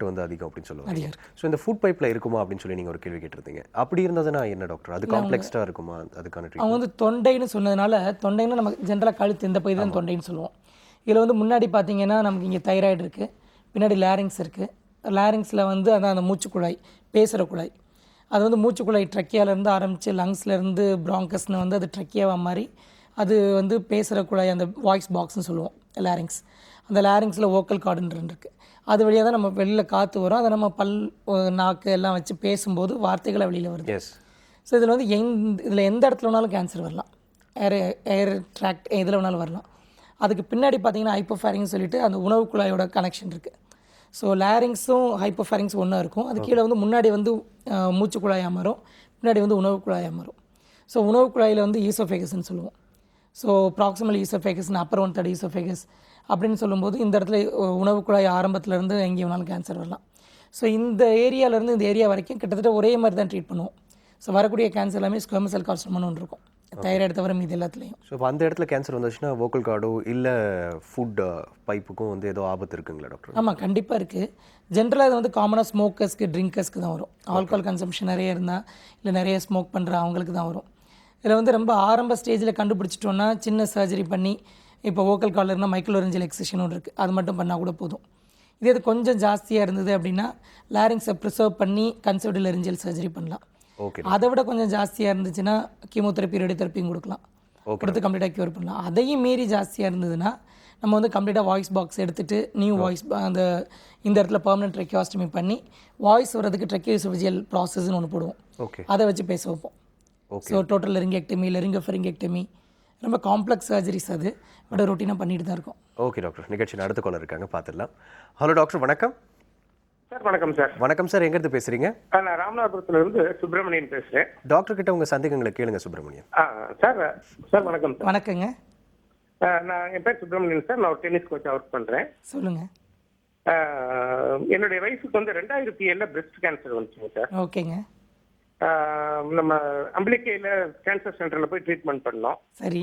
வந்து அதிகம் அப்படின்னு சொல்லுவாங்க. அதிகம் இருக்கு. ஸோ இந்த ஃபுட் பைப்பில் இருக்குமா அப்படின்னு சொல்லி நீங்கள் ஒரு கேள்வி கேட்டிருந்தீங்க. அப்படி இருந்ததுன்னா என்ன டாக்டர்? அது காம்ப்ளெக்ஸ்டாக இருக்குமா அதுக்கான அவங்க ட்ரீட்மெண்ட்? வந்து தொண்டைன்னு சொன்னதுனால, தொண்டைன்னா நம்ம ஜென்ரலாக கழுத்து இந்த பகுதி தான் தொண்டைன்னு சொல்லுவோம். இதில் வந்து முன்னாடி பார்த்தீங்கன்னா நமக்கு இங்கே தைராய்டு இருக்குது, பின்னாடி லேரிங்ஸ் இருக்குது. லேரிங்ஸில் வந்து அதான் அந்த மூச்சுக்குழாய், பேசுகிற குழாய். அது வந்து மூச்சுக்குழாய் ட்ரக்கியாலேருந்து ஆரம்பித்து லங்ஸ்லேருந்து ப்ராங்கஸ்னு வந்து அது ட்ரக்கியாவாக மாறி அது வந்து பேசுகிற குழாய், அந்த வாய்ஸ் பாக்ஸ்னு சொல்லுவோம் லேரிங்ஸ். அந்த லேரிங்ஸில் வோக்கல் கார்டுன்னு இருக்குது. அது வழியாக தான் நம்ம வெளியில் காற்று வரும். அதை நம்ம நாக்கு எல்லாம் வச்சு பேசும்போது வார்த்தைகளை வெளியில் வருது. எஸ். ஸோ இதில் வந்து இதில் எந்த இடத்துல வேணாலும் கேன்சர் வரலாம். ஏர் ட்ராக்ட் எதில் வேணாலும் வரலாம். அதுக்கு பின்னாடி பார்த்தீங்கன்னா ஹைப்போஃபேரிங்னு சொல்லிட்டு அந்த உணவு குழாயோட கனெக்ஷன் இருக்குது. ஸோ லேரிங்ஸும் ஹைப்போஃபேரிங்ஸ் ஒன்றா இருக்கும். அது கீழே வந்து முன்னாடி வந்து மூச்சு குழாய் அமரும், பின்னாடி வந்து உணவு குழாய் அமரும். ஸோ உணவு குழாயில் வந்து ஈசோஃபேகஸ்ன்னு சொல்லுவோம். ஸோ ப்ராக்சிமல் ஈசோஃபேகஸ்னு அப்பர் 1/3 ஈசோஃபேகஸ் அப்படின்னு சொல்லும்போது இந்த இடத்துல உணவு குழாய் ஆரம்பத்துலேருந்து எங்கே வேணாலும் கேன்சர் வரலாம். ஸோ இந்த ஏரியாவிலேருந்து இந்த ஏரியா வரைக்கும் கிட்டத்தட்ட ஒரே மாதிரி தான் ட்ரீட் பண்ணுவோம். ஸோ வரக்கூடிய கேன்சர் எல்லாமே ஸ்குவமஸ் செல் கார்சினோமான்னு ஒன்று இருக்கும், தைராய்டு தவிர மீது எல்லாத்துலேயும். ஸோ இப்போ அந்த இடத்துல கேன்சர் வந்துச்சுன்னா வோக்கல் கார்டோ இல்லை ஃபுட் பைப்புக்கும் வந்து ஏதோ ஆபத்து இருக்குங்களா டாக்டர்? ஆமாம், கண்டிப்பாக இருக்குது. ஜென்ரலாக இது வந்து காமனாக ஸ்மோக்கர்ஸ்க்கு, ட்ரிங்கர்ஸ்க்கு தான் வரும். ஆல்கஹால் கன்சம்ஷன் நிறைய இருந்தால் இல்லை நிறைய ஸ்மோக் பண்ணுற அவங்களுக்கு தான் வரும். இதில் வந்து ரொம்ப ஆரம்ப ஸ்டேஜில் கண்டுபிடிச்சிட்டோன்னா சின்ன சர்ஜரி பண்ணி, இப்போ வோக்கல் கார்டில் இருந்தால் மைக்ரோலரிஞ்சல் எக்ஸிஷன் ஒன்று இருக்குது, அது மட்டும் பண்ணால் கூட போதும். இதே இது கொஞ்சம் ஜாஸ்தியாக இருந்தது அப்படின்னா லேரிங்ஸை ப்ரிசர்வ் பண்ணி கன்சர்வ்டு லரிஞ்சல் சர்ஜரி பண்ணலாம். ஓகே. அதை விட கொஞ்சம் ஜாஸ்தியாக இருந்துச்சுன்னா கீமோதெரப்பி, ரேடியோதெரப்பியும் கொடுக்கலாம், கொடுத்து கம்ப்ளீட்டாக க்யூர் பண்ணலாம். அதையும் மீறி ஜாஸ்தியாக இருந்ததுன்னா நம்ம வந்து கம்ப்ளீட்டாக வாய்ஸ் பாக்ஸ் எடுத்துகிட்டு நியூ வாய்ஸ் இந்த இடத்துல பெர்மனன்ட் ட்ரெக்கியோஸ்டமி பண்ணி வாய்ஸ் வரதுக்கு ட்ரெக்கியோசோஃபேஜியல் ப்ராசஸ்ன்னு ஒன்று போடுவோம். ஓகே. அதை வச்சு பேச வைப்போம். ஸோ டோட்டல் லெரிங்கெக்டமி, லெரிங்கோஃபெரிங்கெக்டமி ரொம்ப காம்ப்ளெக்ஸ் சர்ஜரிஸ். அது பட் ரொட்டீனாக பண்ணிட்டு தான் இருக்கும். ஓகே டாக்டர், நிகழ்ச்சியில் அடுத்த காலர் இருக்காங்க, பார்த்துடலாம். ஹலோ டாக்டர், வணக்கம். சார் வணக்கம் சார். வணக்கம் சார், எங்கேருந்து பேசுகிறீங்க? நான் ராமநாதபுரத்துல இருந்து சுப்பிரமணியன் பேசுறேன். டாக்டர் கிட்ட உங்கள் சந்தேகங்களை கேளுங்க சுப்பிரமணியன். சார் சார் வணக்கம் சார். வணக்கங்க. நான் என் பேர் சுப்பிரமணியன் சார். நான் ஒரு டென்னிஸ் கோச்சாக ஒர்க் பண்ணுறேன். சொல்லுங்கள். என்னுடைய வயசுக்கு வந்து 2007 பிரஸ்ட் கேன்சர் வந்துச்சுங்க சார். ஓகேங்க. நம்ம அம்பிளிக்கையில் கேன்சர் சென்டரில் போய் ட்ரீட்மெண்ட் பண்ணோம். சரி.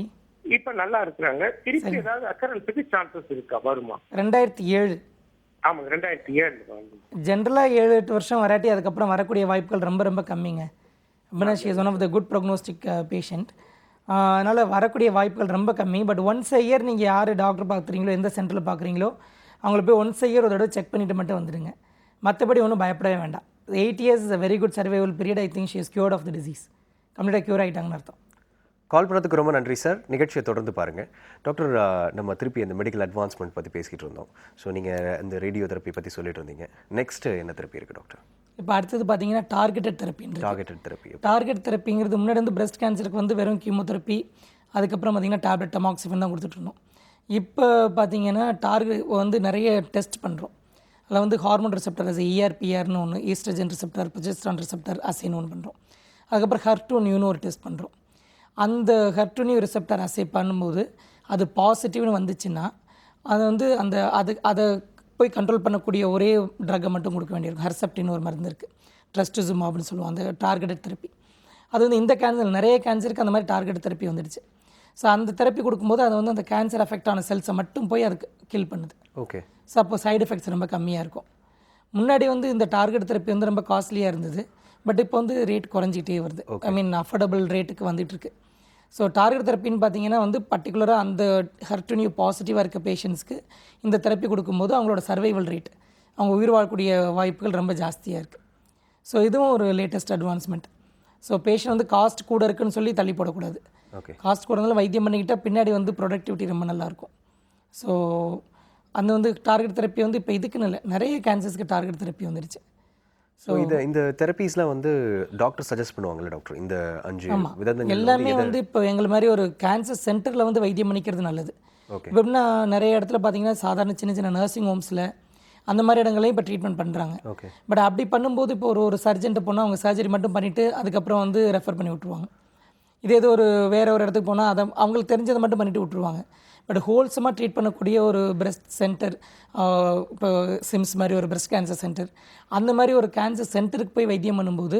இப்போ நல்லா இருக்கிறாங்க. திருப்பி ஏதாவது அக்கரன்ஸுக்கு சான்சஸ் இருக்கா, வருமா? 2007. ஆமாங்க, 2007. ஜென்ரலாக 7-8 வருஷம் வராட்டி அதுக்கப்புறம் வரக்கூடிய வாய்ப்புகள் ரொம்ப ரொம்ப கம்மிங்க. அப்படின்னா she is one of the good prognostic patient. அதனால் வரக்கூடிய வாய்ப்புகள் ரொம்ப கம்மி. பட் ஒன்ஸ் a year நீங்கள் யார் டாக்டர் பார்க்குறீங்களோ, எந்த சென்டரில் பார்க்குறீங்களோ அவங்கள போய் ஒன்ஸ் a year ஒரு தடவை செக் பண்ணிவிட்டு மட்டும் வந்துடுங்க. மற்றபடி ஒன்றும் பயப்படவே வேண்டாம். 8 years is a very good survival period. I think she is cured of the disease. கம்ப்ளீட்டாக க்யூர் ஆகிட்டாங்கன்னு அர்த்தம். கால் பண்ணதுக்கு ரொம்ப நன்றி சார். நிகழ்ச்சியை தொடர்ந்து பாருங்கள். டாக்டர், நம்ம திருப்பி அந்த மெடிக்கல் அட்வான்ஸ்மெண்ட் பற்றி பேசிகிட்டு இருந்தோம். ஸோ நீங்கள் இந்த ரேடியோ தெரப்பி பற்றி சொல்லிட்டு இருந்தீங்க. நெக்ஸ்ட் என்ன தெரப்பி இருக்குது டாக்டர்? இப்போ அடுத்தது பார்த்தீங்கன்னா டார்கெட்டட் தெரப்பின்றது. Targeted therapy. டார்கெட் தெரப்பிங்கிறது முன்னாடி வந்து பிரஸ்ட் கேன்சருக்கு வந்து வெறும் கீமோதெரப்பி, அதுக்கப்புறம் பார்த்தீங்கன்னா டேப்லெட் டமாக்சிஃபன் தான் கொடுத்துட்ருந்தோம். இப்போ பார்த்தீங்கன்னா டார்கெட் வந்து நிறைய டெஸ்ட் பண்ணுறோம். அதில் வந்து ஹார்மோன் ரிசெப்டர் ERPRனு ஒன்று, ஈஸ்ட்ரஜன் ரிசெப்டர், ப்ரொஜெஸ்ட்ரான் ரிசெப்டர் அசைன்னு ஒன்று பண்ணுறோம். அதுக்கப்புறம் HER2/neu ஒரு டெஸ்ட் பண்ணுறோம். அந்த HER2/neu ரிசெப்டர் அசை பண்ணும்போது அது பாசிட்டிவ்னு வந்துச்சுன்னா அது வந்து அதை போய் கண்ட்ரோல் பண்ணக்கூடிய ஒரே ட்ரக்கை மட்டும் கொடுக்க வேண்டியிருக்கும். ஹெர்செப்டின்னு ஒரு மருந்து இருக்குது, ட்ரஸ்டுசுமாப்னு சொல்லுவோம், அந்த டார்கெட்டட் தெரப்பி. அது வந்து இந்த கேன்சர் நிறைய கேன்சருக்கு அந்த மாதிரி டார்கெட் தெரப்பி வந்துடுச்சு. ஸோ அந்த தெரப்பி கொடுக்கும்போது அது வந்து அந்த கேன்சர் அஃபெக்ட் ஆன செல்ஸை மட்டும் போய் அதுக்கு கில் பண்ணுது. ஓகே. ஸோ அப்போ சைடு எஃபெக்ட்ஸ் ரொம்ப கம்மியாக இருக்கும். முன்னாடி வந்து இந்த டார்கெட் தெரப்பி வந்து ரொம்ப காஸ்ட்லியாக இருந்தது. பட் இப்போ வந்து ரேட் குறைஞ்சிட்டே வருது. ஐ மீன் அஃபோர்டபுள் ரேட்டுக்கு வந்துட்டுருக்கு. ஸோ டார்கெட் தெரப்பின்னு பார்த்தீங்கன்னா வந்து பர்டிகுலராக அந்த HER2/neu பாசிட்டிவாக இருக்க பேஷண்ட்ஸ்க்கு இந்த தெரப்பி கொடுக்கும்போது அவங்களோட சர்வைவல் ரேட், அவங்க உயிர் வாழக்கூடிய வாய்ப்புகள் ரொம்ப ஜாஸ்தியாக இருக்குது. ஸோ இதுவும் ஒரு லேட்டஸ்ட் அட்வான்ஸ்மெண்ட். ஸோ பேஷண்ட் வந்து காஸ்ட் கூட இருக்குன்னு சொல்லி தள்ளி போடக்கூடாது. ஓகே. காஸ்ட் கூட இருந்தாலும் வைத்தியம் பண்ணிக்கிட்டால் பின்னாடி வந்து ப்ரொடக்டிவிட்டி ரொம்ப நல்லாயிருக்கும். ஸோ அந்த வந்து டார்கெட் தெரப்பி வந்து இப்போ இதுக்குன்னு இல்லை, நிறைய கேன்சர்ஸ்க்கு டார்கெட் தெரப்பி வந்துடுச்சு. ஸோ இந்த தெரப்பீஸ்லாம் வந்து டாக்டர் சஜஸ்ட் பண்ணுவாங்கல்ல டாக்டர்? இந்த 5 விதங்கள் எல்லாமே வந்து இப்போ எங்களை மாதிரி ஒரு கேன்சர் சென்டரில் வந்து வைத்தியம் பண்ணிக்கிறது நல்லது. ஓகே. இப்போ எப்படின்னா நிறைய இடத்துல பார்த்தீங்கன்னா சாதாரண சின்ன சின்ன நர்சிங் ஹோம்ஸில் அந்த மாதிரி இடங்களையும் இப்போ ட்ரீட்மெண்ட் பண்ணுறாங்க. ஓகே. பட் அப்படி பண்ணும்போது இப்போ ஒரு சர்ஜன்ட்டு போனால் அவங்க சர்ஜரி மட்டும் பண்ணிவிட்டு அதுக்கப்புறம் வந்து ரெஃபர் பண்ணி விட்ருவாங்க. இதே இது வேறு ஒரு இடத்துக்கு போனால் அதை அவங்களுக்கு தெரிஞ்சதை மட்டும் பண்ணிவிட்டு விட்ருவாங்க. பட் ஹோல்சமாக ட்ரீட் பண்ணக்கூடிய ஒரு பிரஸ்ட் சென்டர், இப்போ சிம்ஸ் மாதிரி ஒரு பிரஸ்ட் கேன்சர் சென்டர், அந்த மாதிரி ஒரு கேன்சர் சென்டருக்கு போய் வைத்தியம் பண்ணும்போது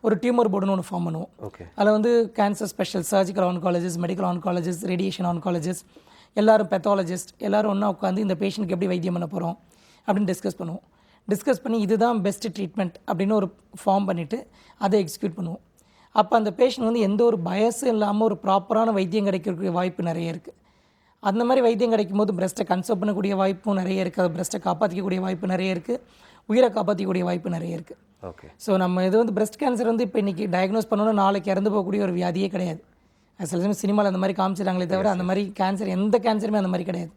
ஒரு டியூமர் போர்டுன்னு ஒன்று ஃபார்ம் பண்ணுவோம். ஓகே. அதில் வந்து cancer special, surgical oncologist, medical oncologist, radiation oncologist, எல்லோரும் பெத்தாலஜிஸ்ட் எல்லோரும் ஒன்றா உட்காந்து இந்த பேஷண்ட்டுக்கு எப்படி வைத்தியம் பண்ண போகிறோம் அப்படின்னு டிஸ்கஸ் பண்ணுவோம். டிஸ்கஸ் பண்ணி இதுதான் பெஸ்ட் ட்ரீட்மெண்ட் அப்படின்னு ஒரு ஃபார்ம் பண்ணிவிட்டு அதை எக்ஸிக்யூட் பண்ணுவோம். அப்போ அந்த பேஷண்ட் வந்து எந்த ஒரு பயசும் இல்லாமல் ஒரு ப்ராப்பரான வைத்தியம் கிடைக்கக்கூடிய வாய்ப்பு நிறைய இருக்குது. அந்த மாதிரி வைத்தியம் கிடைக்கும் போது பிரஸ்ட்டை கன்சர்வ் பண்ணக்கூடிய வாய்ப்பும் நிறைய இருக்குது, அது பிரஸ்ட்டை காப்பாற்றிக்கக்கூடிய வாய்ப்பு நிறைய இருக்குது, உயிரை காப்பாற்றிக்கக்கூடிய வாய்ப்பு நிறைய இருக்குது. ஓகே. ஸோ நம்ம இது வந்து பிரஸ்ட் கேன்சர் வந்து இப்போ இன்றைக்கி டயக்னோஸ் பண்ணோன்னா நாளைக்கு இறந்து போகக்கூடிய ஒரு வியாதியே கிடையாது. சில சமயம் சினிமாவில் அந்த மாதிரி காமிச்சிட்டாங்களே தவிர அந்த மாதிரி கேன்சர் எந்த கேன்சருமே அந்த மாதிரி கிடையாது.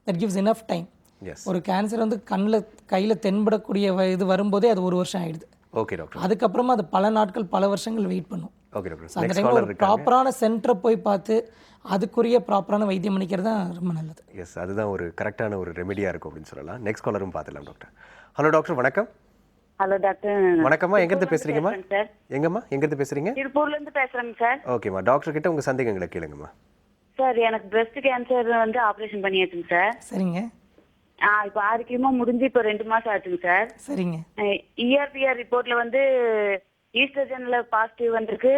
That gives enough time. ஒரு கேன்சர் வந்து கையில் தென்படக்கூடிய இது வரும்போதே அது 1 வருஷம் ஆகிடுது. Okay doctor. அதுக்கப்புறமா அது பல நாட்கள் பல வருஷங்கள் வெயிட் பண்ணும். Okay doctor. அந்த டைமில் ஒரு ப்ராப்பரான சென்டரை போய் பார்த்து அதுக்குரிய ப்ராப்பரான வைத்தியம் பண்ணிக்கிறது தான் ரொம்ப நல்லது. எஸ், அதுதான் ஒரு கரெக்டான ஒரு ரெமெடியாக இருக்கும் அப்படின்னு சொல்லலாம். நெக்ஸ்ட் காலரும் பார்த்துலாம் டாக்டர். ஹலோ டாக்டர், வணக்கம். Hello doctor. வணக்கம்மா, எங்கேருந்து பேசுகிறீங்கம்மா? எங்கம்மா, எங்கேருந்து பேசுகிறீங்க? திருப்பூர்லேருந்து பேசுகிறேங்க சார். ஓகேம்மா, டாக்டர் கிட்ட உங்கள் சந்தேகங்களை கேளுங்கம்மா. சார், எனக்கு பிரஸ்ட் கேன்சர் வந்து ஆப்ரேஷன் பண்ணியாச்சுங்க சார். சரிங்க. இப்போ 6 கீமோ முடிஞ்சு இப்போ 2 மாசம் ஆச்சுங்க சார். சரிங்க. ERPR ரிப்போர்ட்ல வந்து ஈஸ்ட்ரஜன்ல பாசிட்டிவ் வந்திருக்கு,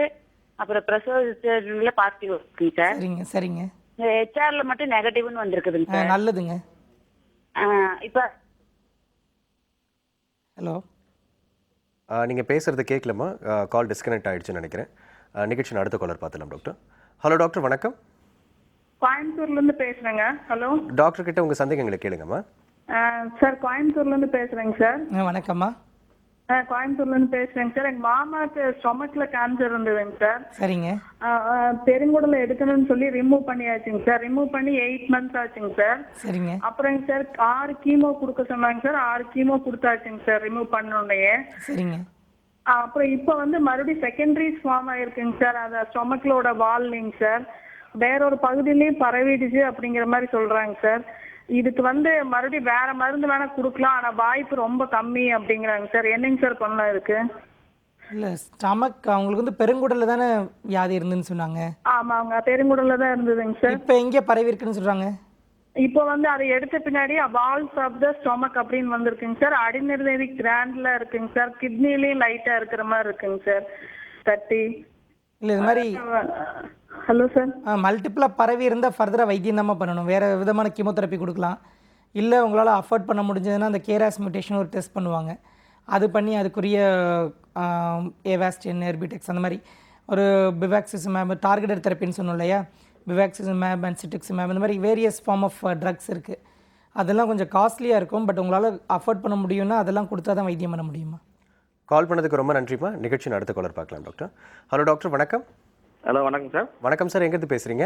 அப்புறம் பிரசவ பாசிட்டிவ் இருக்குங்க சார். சரிங்க. சரிங்க. HRல மட்டும் நெகட்டிவ்னு வந்திருக்குதுங்க சார். நல்லதுங்க. இப்போ ஹலோ, நீங்கள் பேசுகிறது கேட்கலம்மா, கால் டிஸ்கனெக்ட் ஆகிடுச்சுன்னு நினைக்கிறேன். நிகழ்ச்சியின் அடுத்த காலர் பார்த்துலாம் டாக்டர். ஹலோ டாக்டர், வணக்கம். கோயம்புத்தூர்லேருந்து பேசுகிறேங்க. ஹலோ டாக்டர் கிட்ட உங்கள் சந்தேகங்களை கேளுங்கம்மா. சார், கோயம்புத்தூர்லேருந்து பேசுகிறேங்க சார். வணக்கம்மா. கோயம்புத்தூர்லேருந்து பேசுகிறேங்க சார். எங்கள் மாமாவுக்கு ஸ்டொமக்கில் கேன்சர் இருந்ததுங்க சார். சரிங்க. பெருங்குடலை எடுக்கணும்னு சொல்லி ரிமூவ் பண்ணியாச்சுங்க சார். ரிமூவ் பண்ணி 8 மந்த்ஸ் ஆச்சுங்க சார். சரிங்க. அப்புறங்க சார் 6 கீமோ கொடுக்க சொன்னாங்க சார். 6 கீமோ கொடுத்தாச்சுங்க சார் ரிமூவ் பண்ணோடனே. சரிங்க. அப்புறம் இப்போ வந்து மறுபடியும் செகண்டரி ஃபார்ம் ஆயிருக்குங்க சார். அதை ஸ்டொமக்லோட வால்லிங்க சார் வேற ஒரு பகுதியிலையும் பரவிடுச்சு அப்படிங்கிற மாதிரி சொல்றாங்க சார். இதுக்கு வந்து மறுபடியும் வேற மருந்து வேணா கொடுக்கலாம், ஆனா வாய்ப்பு ரொம்ப கம்மி அப்படிங்கிறாங்க சார். என்னங்க சார் பண்ணலாம் இருக்கு? இல்லை, ஸ்டமக் அவங்களுக்கு வந்து பெருங்குடலில் தானே வியாதி இருந்துன்னு சொன்னாங்க. ஆமாங்க, பெருங்குடல்ல தான் இருந்ததுங்க சார். இப்போ எங்கே பரவி இருக்குன்னு சொல்கிறாங்க? இப்போ வந்து அதை எடுத்த பின்னாடி வால்ஸ் ஆஃப் த ஸ்டொமக் அப்படின்னு வந்திருக்குங்க சார். அடிநிறுதி கிராண்ட்ல இருக்குங்க சார். கிட்னிலையும் லைட்டா இருக்கிற மாதிரி இருக்குங்க சார். தட்டி இல்லை இது மாதிரி ஹலோ சார். மல்டிப்பிளாக பரவி இருந்தால் ஃபர்தராக வைத்தியம் தான் பண்ணணும். வேறு விதமான கீமோதெரப்பி கொடுக்கலாம். இல்லை உங்களால் அஃபோர்ட் பண்ண முடிஞ்சதுன்னா அந்த கேராஸ் மியூட்டேஷன் ஒரு டெஸ்ட் பண்ணுவாங்க. அது பண்ணி அதுக்குரிய ஏவாஸ்டின், எர்பிடெக்ஸ் அந்த மாதிரி ஒரு பிவாக்சிசிமேப், டார்கெட்டட் தெரப்பின்னு சொன்னோம் இல்லையா, பிவாக்சிசிமேப் அண்ட் சிட்டிக்சிமேப், இந்த மாதிரி வேரியஸ் ஃபார்ம் ஆஃப் ட்ரக்ஸ் இருக்குது. அதெல்லாம் கொஞ்சம் காஸ்ட்லியாக இருக்கும். பட் உங்களால் அஃபோர்ட் பண்ண முடியும்னா அதெல்லாம் கொடுத்தா தான் வைத்தியம் பண்ண முடியுமா. கால் பண்ணதுக்கு ரொம்ப நன்றிம்மா. நிகழ்ச்சியின் அடுத்த காலர் பார்க்கலாம் டாக்டர். ஹலோ டாக்டர், வணக்கம். ஹலோ, வணக்கம் சார். வணக்கம் சார், எங்கேருந்து பேசுகிறீங்க?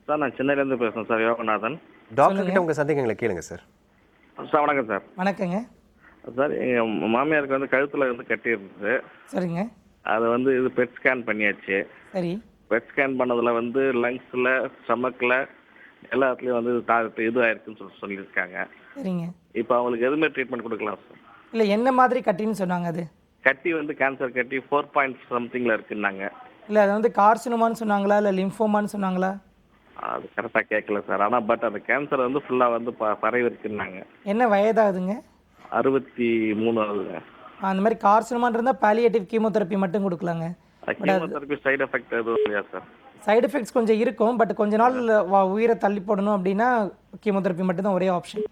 சார், நான் சென்னையிலேருந்து பேசுகிறேன் சார், யோகநாதன். டாக்டர் கிட்ட உங்கள் சந்தேகங்களை கேளுங்க சார். சார், வணக்கம் சார். வணக்கங்க. சார், எங்கள் மாமியாருக்கு வந்து கழுத்தில் வந்து கட்டி இருந்தது. சரிங்க. அதை வந்து இது பெட் ஸ்கேன் பண்ணியாச்சு. சரி. பெட் ஸ்கேன் பண்ணதில் வந்து லங்ஸில், ஸ்டமக்கில் எல்லாத்துலேயும் வந்து இது ஆயிருக்குன்னு சொல்லியிருக்காங்க. சரிங்க. இப்போ அவங்களுக்கு எதுவுமே ட்ரீட்மெண்ட் கொடுக்கலாம் சார்? இல்லை, என்ன மாதிரி கட்டின்னு சொன்னாங்க? அது கட்டி வந்து கேன்சர் கட்டி 4 பாயிண்ட் சம்திங்கில் இருக்குன்னாங்க. இல்லை, அது வந்து கார்சினோமான்னு சொன்னாங்களா இல்லை லிம்ஃபோமான்னு சொன்னாங்களா? அது கரெக்டாக கேட்கல சார். ஆனால் பட் அந்த கேன்சர் வந்து ஃபுல்லாக வந்து பரவி இருக்குன்னாங்க. என்ன வயதாகுதுங்க? 63 ஆகுதுங்க. அந்த மாதிரி கார்சினோமான் இருந்தால் பாலியேட்டிவ் கீமோதெரப்பி மட்டும் கொடுக்கலாங்க. கீமோதெரப்பி சைடு எஃபெக்ட் எதுவும் இல்லையா சார்? சைடு எஃபெக்ட்ஸ் கொஞ்சம் இருக்கும். பட் கொஞ்ச நாள் உயிரை தள்ளி போடணும் அப்படின்னா கீமோதெரப்பி மட்டும்தான் ஒரே ஆப்ஷன்.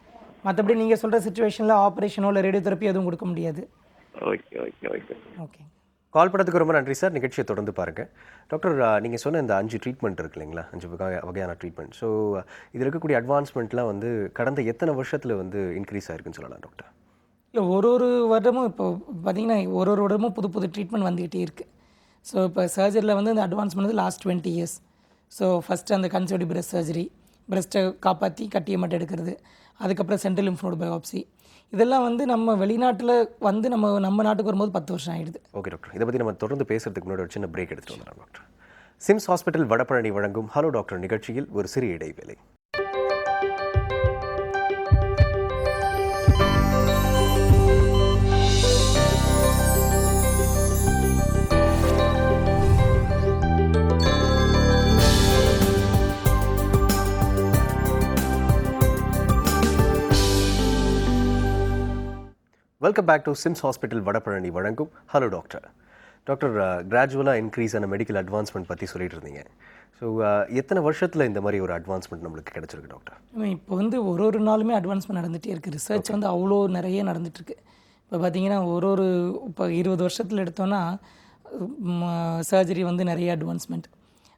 மற்றபடி நீங்கள் சொல்கிற சுச்சுவேஷனில் ஆப்ரேஷனோ இல்லை ரேடியோதெரப்பி எதுவும் கொடுக்க முடியாது. Okay okay okay okay. Call பண்ணதுக்கு ரொம்ப நன்றி சார். நிகழ்ச்சியை தொடர்ந்து பாருங்கள் டாக்டர். நீங்கள் சொன்ன இந்த 5 ட்ரீட்மெண்ட் இருக்கு இல்லைங்களா, 5 வகையான ட்ரீட்மெண்ட். ஸோ இதில் இருக்கக்கூடிய அட்வான்ஸ்மெண்ட்லாம் வந்து கடந்த எத்தனை வருஷத்தில் வந்து இன்க்ரீஸ் ஆயிருக்குன்னு சொல்லலாம் டாக்டர்? இல்லை, ஒரு வருடமும் இப்போ பார்த்தீங்கன்னா ஒரு வருடமும் புது புது ட்ரீட்மெண்ட் வந்துகிட்டே இருக்குது. ஸோ இப்போ சர்ஜரியில் வந்து இந்த அட்வான்ஸ்மெண்ட் வந்து லாஸ்ட் 20 years. ஸோ ஃபஸ்ட்டு அந்த கன்சர்வேட்டிவ் பிரஸ்ட் சர்ஜரி, பிரஸ்ட்டை காப்பாற்றி கட்டியை மட்டும் எடுக்கிறது, அதுக்கப்புறம் சென்ட்ரல் லிம்ஃப் நோட் பயாப்சி, இதெல்லாம் வந்து நம்ம வெளிநாட்டில் வந்து நம்ம நாட்டுக்கு வரும்போது 10 வருஷம் ஆகிடுது. ஓகே டாக்டர், இதை பற்றி நம்ம தொடர்ந்து பேசுறதுக்கு முன்னாடி ஒரு சின்ன பிரேக் எடுத்துகிட்டு வந்துடலாம் டாக்டர். சிம்ஸ் ஹாஸ்பிட்டல் வடபழனி வழங்கும் ஹலோ டாக்டர் நிகழ்ச்சியில் ஒரு சிறிய இடைவேளை. Welcome back to SIMS hospital Vadapalani வழங்கும் ஹலோ டாக்டர். டாக்டர், கிராஜுவலாக இன்க்ரீஸ் ஆன மெடிக்கல் அட்வான்ஸ்மெண்ட் பற்றி சொல்லிட்டு இருந்தீங்க. ஸோ எத்தனை வருஷத்தில் இந்த மாதிரி ஒரு அட்வான்ஸ்மெண்ட் நம்மளுக்கு கிடச்சிருக்கு டாக்டர்? இப்போ வந்து ஒரு நாளுமே அட்வான்ஸ்மெண்ட் நடந்துகிட்டே இருக்குது. ரிசர்ச் வந்து அவ்வளோ நிறைய நடந்துகிட்ருக்கு. இப்போ பார்த்தீங்கன்னா ஒரு இப்போ 20 வருஷத்தில் எடுத்தோன்னா சர்ஜரி வந்து நிறைய அட்வான்ஸ்மெண்ட்,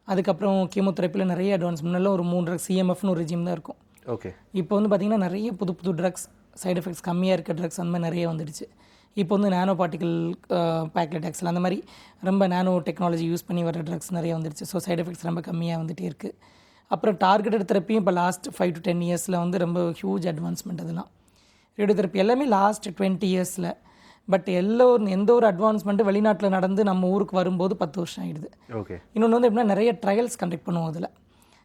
அதுக்கப்புறம் கீமோதெரப்பியில் நிறைய அட்வான்ஸ்மெண்ட். முன்னெல்லாம் ஒரு 3 ட்ரக்ஸ் சிஎம்எஃப்னு ஒரு ரெஜிம் தான் இருக்கும். ஓகே. இப்போ வந்து பார்த்திங்கன்னா நிறைய புது புது ட்ரக்ஸ், சைடு எஃபெக்ட்ஸ் கம்மியாக இருக்க ட்ரக்ஸ் அந்த மாதிரி நிறைய வந்துடுச்சு. இப்போ வந்து நானோ பார்ட்டிகல் பேக்லெட்டாக்ஸில் அந்த மாதிரி ரொம்ப நானோ டெக்னாலஜி யூஸ் பண்ணி வர ட்ரக்ஸ் நிறைய வந்துடுச்சு. ஸோ சைடு எஃபெக்ட்ஸ் ரொம்ப கம்மியாக வந்துகிட்டே இருக்குது. அப்புறம் டார்கெட்டட் தெரப்பியும் இப்போ லாஸ்ட் 5 to 10 இயர்ஸில் வந்து ரொம்ப ஹியூஜ் அட்வான்ஸ்மெண்ட். அதெல்லாம் ரேடியோ தெரப்பி எல்லாமே லாஸ்ட் 20 இயர்ஸில். பட் எந்த ஒரு அட்வான்ஸ்மெண்ட்டு வெளிநாட்டில் நடந்து நம்ம ஊருக்கு வரும்போது 10 வருஷம் ஆகிடுது. ஓகே. இன்னொன்று வந்து எப்படின்னா நிறைய ட்ரையல்ஸ் கண்டக்ட் பண்ணுவோம்.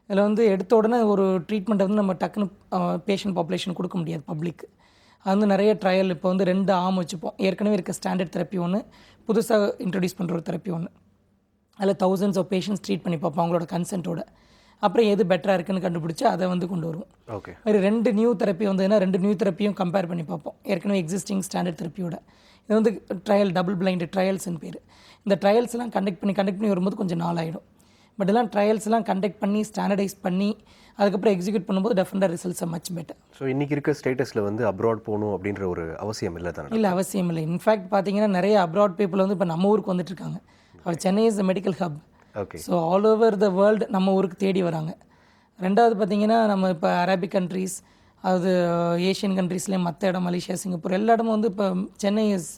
இதில் வந்து எடுத்த உடனே ஒரு ட்ரீட்மெண்ட்டை வந்து நம்ம டக்குன்னு பேஷண்ட் பாப்புலேஷன் கொடுக்க முடியாது பப்ளிக். அது வந்து நிறைய ட்ரையல். இப்போ வந்து 2 ஆர்ம் வச்சுப்போம். ஏற்கனவே இருக்க ஸ்டாண்டர்ட் தெரப்பி ஒன்று, புதுசாக இன்ட்ரடியூஸ் பண்ணுற ஒரு தெரப்பி ஒன்று. அதில் thousands ஆஃப் பேஷண்ட்ஸ் ட்ரீட் பண்ணி பார்ப்போம் அவங்களோட கன்சென்ட்டோட. அப்புறம் எது பெட்டராக இருக்குன்னு கண்டுபிடிச்சி அதை வந்து கொண்டு வருவோம். ஓகே. மாதிரி 2 நியூ தெரப்பி வந்ததுன்னா 2 நியூ தெரப்பியும் கம்பேர் பண்ணி பார்ப்போம் ஏற்கனவே எக்ஸிஸ்டிங் ஸ்டாண்டர்ட் தெரப்பியோட. இது வந்து ட்ரையல், டபுள் பிளைண்ட் ட்ரையல்ஸ்னு பேர். இந்த ட்ரையல்ஸ்லாம் கண்டக்ட் பண்ணி வரும்போது கொஞ்சம் நாள் ஆகிடும். பட் எல்லாம் ட்ரையல்ஸ்லாம் கண்டக்ட் பண்ணி ஸ்டாண்டர்டைஸ் பண்ணி அதுக்கப்புறம் எக்ஸிக்யூட் பண்ணும்போது டெஃபினட்டாக ரிசல்ட்ஸ் மச் பெட்டர். ஸோ இன்றைக்கி இருக்க ஸ்டேட்டஸில் வந்து அப்ராட் போகணும் அப்படின்ற ஒரு அவசியம் இல்லை தானே? இல்லை, அவசியம் இல்லை. இன்ஃபேக்ட் பார்த்தீங்கன்னா நிறைய அப்ராட் பீப்புள் வந்து இப்போ நம்ம ஊருக்கு வந்துட்டுருக்காங்க. அவர் Chennai is medical hub. Okay. So all over the world நம்ம ஊருக்கு தேடி வராங்க. ரெண்டாவது பார்த்தீங்கன்னா நம்ம இப்போ அரேபிக் கண்ட்ரீஸ், அது ஏஷியன் கண்ட்ரீஸ்லேயும் மற்ற இடம், மலேசியா, சிங்கப்பூர், எல்லா இடமும் வந்து இப்போ Chennai is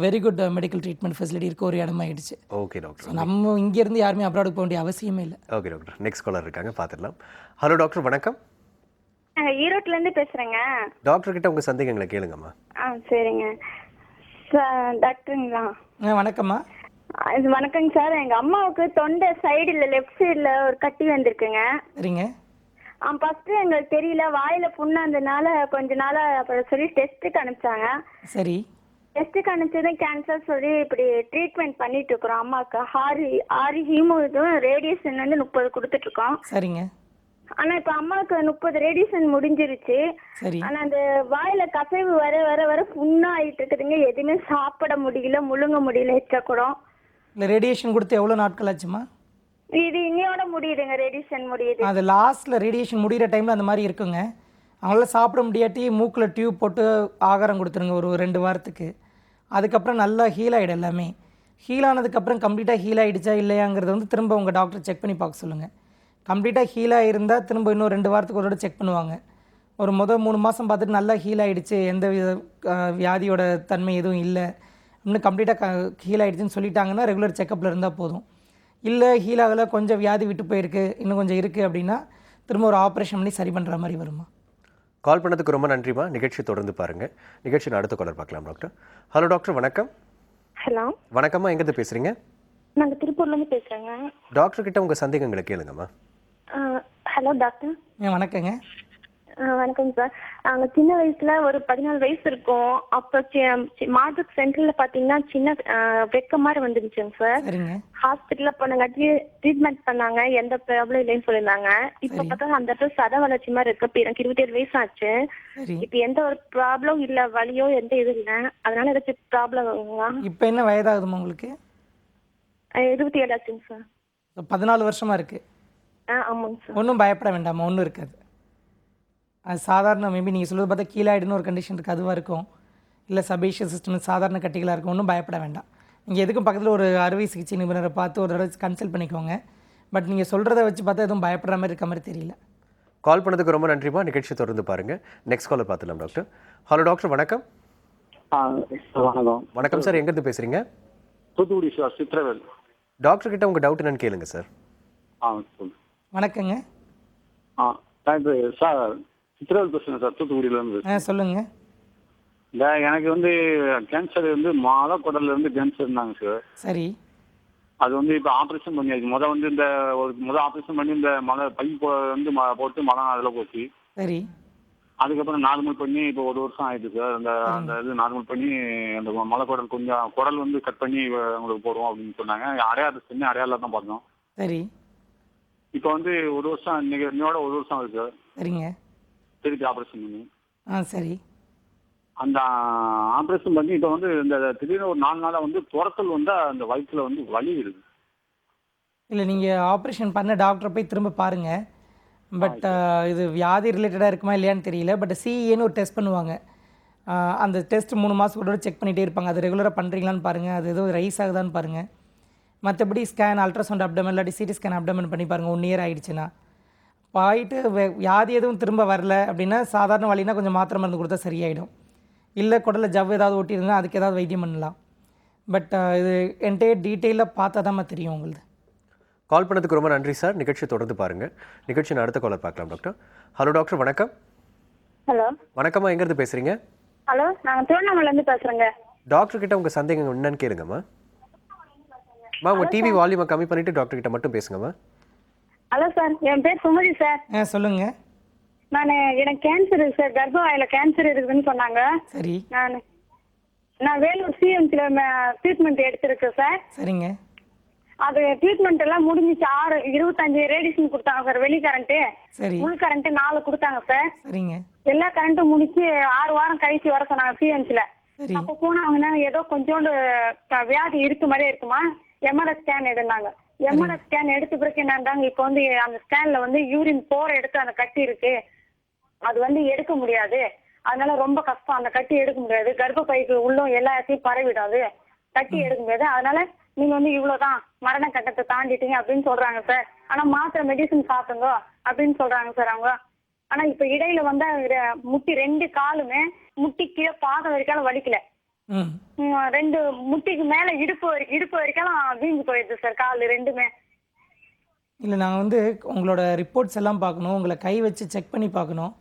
very good medical treatment facility இருக்க ஒரு இடமாயிடுச்சு. Okay doctor. ஸோ நம்ம இங்கேருந்து யாருமே அப்ராடுக்கு போக வேண்டிய அவசியமே இல்லை. Okay doctor. நெக்ஸ்ட் காலர் இருக்காங்க, பார்த்துடலாம். ஹலோ டாக்டர், வணக்கம். நாங்கள் ஈரோட்டிலேருந்து பேசுகிறேங்க. டாக்டர் கிட்ட உங்கள் சந்தேகங்களை கேளுங்கம்மா. சரிங்க டாக்டருங்களா? வணக்கம்மா. இது வணக்கங்க சார். எங்கள் அம்மாவுக்கு தொண்டை சைடில் லெஃப்ட் சைடில் ஒரு கட்டி வந்திருக்குங்க. சரிங்க. ஃபஸ்ட்டு எங்களுக்கு தெரியல, வாயில் புண்ணாந்ததுனால கொஞ்ச நாளாக அப்புறம் சொல்லி டெஸ்ட்டுக்கு அனுப்பிச்சாங்க. சரி. டெஸ்ட்டுக்கு அனுப்பிச்சதும் கேன்சர் சொல்லி இப்படி ட்ரீட்மெண்ட் பண்ணிட்டு இருக்கிறோம் அம்மாவுக்கு. ஆறு ஹீமோ இதுவும் ரேடியேஷன் வந்து 30 கொடுத்துட்ருக்கோம். சரிங்க. ஆனால் இப்போ அம்மாவுக்கு 30 ரேடியேஷன் முடிஞ்சிருச்சு. சரி. ஆனால் அந்த வாயில கசைவு வர வர வர புண்ணா ஆகிட்டு இருக்குதுங்க. எதுவுமே சாப்பிட முடியல, முழுங்க முடியல. கூட இல்லை, ரேடியேஷன் கொடுத்து எவ்வளோ நாட்கள் ஆச்சுமா? இது இன்னையோட முடியுதுங்க, ரேடியேஷன் முடியுது. அது லாஸ்ட்டில் ரேடியேஷன் முடிகிற டைமில் அந்த மாதிரி இருக்குங்க. அவங்களால சாப்பிட முடியாட்டி மூக்கில் டியூப் போட்டு ஆகாரம் கொடுத்துருங்க ஒரு 2 வாரத்துக்கு. அதுக்கப்புறம் நல்லா ஹீல் ஆகிடும். எல்லாமே ஹீல் ஆனதுக்கப்புறம் கம்ப்ளீட்டாக ஹீல் ஆகிடுச்சா இல்லையாங்கிறத வந்து திரும்ப உங்கள் டாக்டர் செக் பண்ணி பார்க்க சொல்லுங்கள். கம்ப்ளீட்டாக ஹீல் ஆகிருந்தால் திரும்ப இன்னும் 2 வாரத்துக்கு ஒரு செக் பண்ணுவாங்க. ஒரு 3 மாதம் பார்த்துட்டு நல்லா ஹீல் ஆகிடுச்சு, எந்த வித வியாதியோட தன்மை எதுவும் இல்லை, இன்னும் கம்ப்ளீட்டாக ஹீல் ஆகிடுச்சுன்னு சொல்லிட்டாங்கன்னா ரெகுலர் செக்கப்பில் இருந்தால் போதும். இல்லை ஹீல் ஆகலை, கொஞ்சம் வியாதி விட்டு போயிருக்கு, இன்னும் கொஞ்சம் இருக்குது அப்படின்னா திரும்ப ஒரு ஆப்ரேஷன் பண்ணி சரி பண்ணுற மாதிரி வருமா. கால் பண்ணதுக்கு ரொம்ப நன்றிமா. நிகழ்ச்சி தொடர்ந்து பாருங்கள். நிகழ்ச்சியில் அடுத்த காலர் பார்க்கலாம் டாக்டர். ஹலோ டாக்டர், வணக்கம். ஹலோ வணக்கம்மா, எங்கேருந்து பேசுகிறீங்க? நாங்கள் திருப்பூர்லேருந்து பேசுகிறேங்க. டாக்டர் கிட்ட உங்கள் சந்தேகங்களை கேளுங்கம்மா. Hello doctor. வணக்கங்க. வணக்கங்க சார். நாங்கள் சின்ன வயசுல ஒரு 14 வயசு இருக்கும். அப்போ மார்புக் சென்டரில் பார்த்தீங்கன்னா சின்ன வெக்க மாதிரி வந்துருச்சுங்க சார். சரிங்க. ஹாஸ்பிட்டலில் போனங்காட்டி ட்ரீட்மெண்ட் பண்ணாங்க, எந்த ப்ராப்ளம் இல்லைன்னு சொல்லியிருந்தாங்க. இப்போ பார்த்தா அந்த இடத்துல சத வளர்ச்சி மாதிரி இருக்கு. இப்போ எனக்கு 27 வயசு ஆச்சு. இப்போ எந்த ஒரு ப்ராப்ளம் இல்லை, வலியோ எந்த இதுவும் இல்லை. அதனால ஏதாச்சும் ப்ராப்ளம் வருங்களா? இப்போ என்ன வயதாகுதுமா உங்களுக்கு? 27 ஆச்சுங்க சார். 14 வருஷமாக இருக்குது. ஆமாங்க சார். ஒன்றும் பயப்பட வேண்டாமா, ஒன்றும் இருக்காது. அது சாதாரண, மேபி நீங்கள் சொல்கிறது பார்த்தா கீழாயிடுன்னு ஒரு கண்டிஷன் இருக்குது, அதுவாக இருக்கும். இல்லை சபேஷியஸ் சிஸ்டம் சாதாரண கட்டிகளாக இருக்கும். ஒன்றும் பயப்பட வேண்டாம். நீங்கள் எதுக்கும் பக்கத்தில் ஒரு அறுவை சிகிச்சை நிபுணரை பார்த்து ஒரு தடவை கன்சல்ட் பண்ணிக்கோங்க. பட் நீங்கள் சொல்கிறத வச்சு பார்த்தா எதுவும் பயப்படுற மாதிரி இருக்க மாதிரி தெரியல. கால் பண்ணதுக்கு ரொம்ப நன்றிமா. நிகழ்ச்சி தொடர்ந்து பாருங்கள். நெக்ஸ்ட் காலர் பார்த்துலாம் டாக்டர். ஹலோ டாக்டர், வணக்கம். வணக்கம். வணக்கம் சார், எங்கேருந்து பேசுகிறீங்க? தூத்துக்குடி சார், சித்திரவேல். டாக்டர் கிட்ட உங்கள் டவுட் என்னன்னு கேளுங்க சார். வணக்கங்க. டாக்டர் சார், சித்திரவேல் பேசுகிறேன் சார், தூத்துக்குடியிலேருந்து. சொல்லுங்கள். இல்லை, எனக்கு வந்து கேன்சர் வந்து மலைக்குடல்ல கேன்சர் இருந்தாங்க சார். சரி. அது வந்து இப்போ ஆப்ரேஷன் பண்ணியாச்சு. வந்து இந்த ஆப்ரேஷன் பண்ணி இந்த பை வந்து போட்டு அதில் போச்சு. சரி. அதுக்கப்புறம் நார்மல் பண்ணி இப்போ 1 வருஷம் ஆயிடுச்சு சார். அந்த இது நார்மல் பண்ணி அந்த மலைக்குடல் கொஞ்சம் குடல் வந்து கட் பண்ணி உங்களுக்கு போடுவோம் அப்படின்னு சொன்னாங்க. அடையாள தான் பார்த்தோம். சரி. இப்போ வந்து 1 வருஷம் இன்னையோட 1 வருஷம் ஆகுது சார். சரிங்க. திருப்பி ஆப்ரேஷன் பண்ணி. சரி. அந்த ஆப்ரேஷன் பண்ணி இப்போ வந்து இந்த திடீர்னு ஒரு 4 நாளாக வந்து துரத்தல் வந்து அந்த வயிற்றுல வந்து வலி இருக்குது. இல்லை, நீங்கள் ஆப்ரேஷன் பண்ண டாக்டரை போய் திரும்ப பாருங்கள். பட் இது வியாதி ரிலேட்டடாக இருக்குமா இல்லையான்னு தெரியல. பட் சிஇஏன்னு ஒரு டெஸ்ட் பண்ணுவாங்க. அந்த டெஸ்ட் 3 மாதத்துக்கு ஒரு செக் பண்ணிகிட்டே இருப்பாங்க. அது ரெகுலராக பண்ணுறீங்களான்னு பாருங்கள், அது எதுவும் ரைஸ் ஆகுதான்னு பாருங்கள். மற்றபடி ஸ்கேன், அல்ட்ராசவுண்ட் அப்டமன் இல்லாட்டி சிடி ஸ்கேன் அப்டமன் பண்ணி பாருங்கள் 1 இயர் ஆகிடுச்சுன்னா. போயிட்டு வியாதி எதுவும் திரும்ப வரல அப்படின்னா சாதாரண வலினா கொஞ்சம் மாத்திரை மருந்து கொடுத்தா சரியாயிடும். இல்லை குடலில் ஜவ் ஏதாவது ஒட்டியிருந்தா அதுக்கு ஏதாவது வைத்தியம் பண்ணலாம். பட் இது என்கிட்ட டீட்டெயிலாக பார்த்தா தான் தெரியும் உங்களுக்கு. கால் பண்ணதுக்கு ரொம்ப நன்றி சார். நிகழ்ச்சியை தொடர்ந்து பாருங்கள். நிகழ்ச்சியின் அடுத்த காலர் பார்க்கலாம் டாக்டர். ஹலோ டாக்டர், வணக்கம். ஹலோ வணக்கம்மா, எங்கேருந்து பேசுகிறீங்க? ஹலோ, நாங்கள் திருவண்ணாமலேருந்து பேசுகிறேங்க. டாக்டர் கிட்ட உங்கள் சந்தேகம் என்னன்னு கேளுங்கம்மா. உங்கள் டிவி வால்யூமை கம்மி பண்ணிவிட்டு டாக்டர் கிட்ட மட்டும் பேசுங்கம்மா. ஹலோ சார், என் பேர் சுமதி சார். சொல்லுங்கள். எனக்கு கேன்சர் இருக்கு சார், கர்ப்பவாயில கேன்சர் இருக்குதுன்னு சொன்னாங்க. சரி. நான் வேலூர் சிஎம்சியில் ட்ரீட்மெண்ட் எடுத்திருக்கேன் சார். சரிங்க. அது ட்ரீட்மெண்ட் எல்லாம் முடிஞ்சிச்சு. 25 ரேடியேஷன் கொடுத்தாங்க சார். வெளி கரண்ட்டு, சரி. உள் கரண்ட் 4 கொடுத்தாங்க சார். சரிங்க. எல்லா கரண்ட்டும் முடிச்சு 6 வாரம் கழிச்சு வர சொன்னாங்க சிஎம்சியில். சரி. அப்போ போனவங்கன்னா ஏதோ கொஞ்சோண்டு வியாதி இருக்கு மாதிரியே இருக்குமா, எம்ஆர்ஐ ஸ்கேன் எடுத்தாங்க. எம்ஆர்ஐ ஸ்கேன் எடுத்த பிறகு என்னன்றாங்க, இப்போ அந்த ஸ்கேன்ல யூரின் போற எடுத்து அந்த கட்டி இருக்கு, அது எடுக்க முடியாது, அதனால ரொம்ப கஷ்டம், அந்த கட்டி எடுக்க முடியாது, கர்ப்பப்பைக்கு உள்ள எல்லா இடத்தையும் பரவிடாது, கட்டி எடுக்க முடியாது, அதனால நீங்க இவ்வளவுதான் மரண கட்டத்தை தாண்டிட்டீங்க அப்படின்னு சொல்றாங்க சார். ஆனா மாத்திரை மெடிசன் சாப்பிடுங்க அப்படின்னு சொல்றாங்க சார் அவங்க. ஆனா இப்ப இடையில முட்டி 2 காலுமே முட்டி கீழே பாதம் வரைக்கும் வலிக்கல, 2 முட்டிக்கு மேல இடுப்பு வரைக்கும் வீங்கி போயிடுது சார் கால் 2மே. இல்லை, நாங்கள் உங்களோட ரிப்போர்ட்ஸ் எல்லாம் பார்க்கணும், உங்களை கை வச்சு செக் பண்ணி பார்க்கணும்.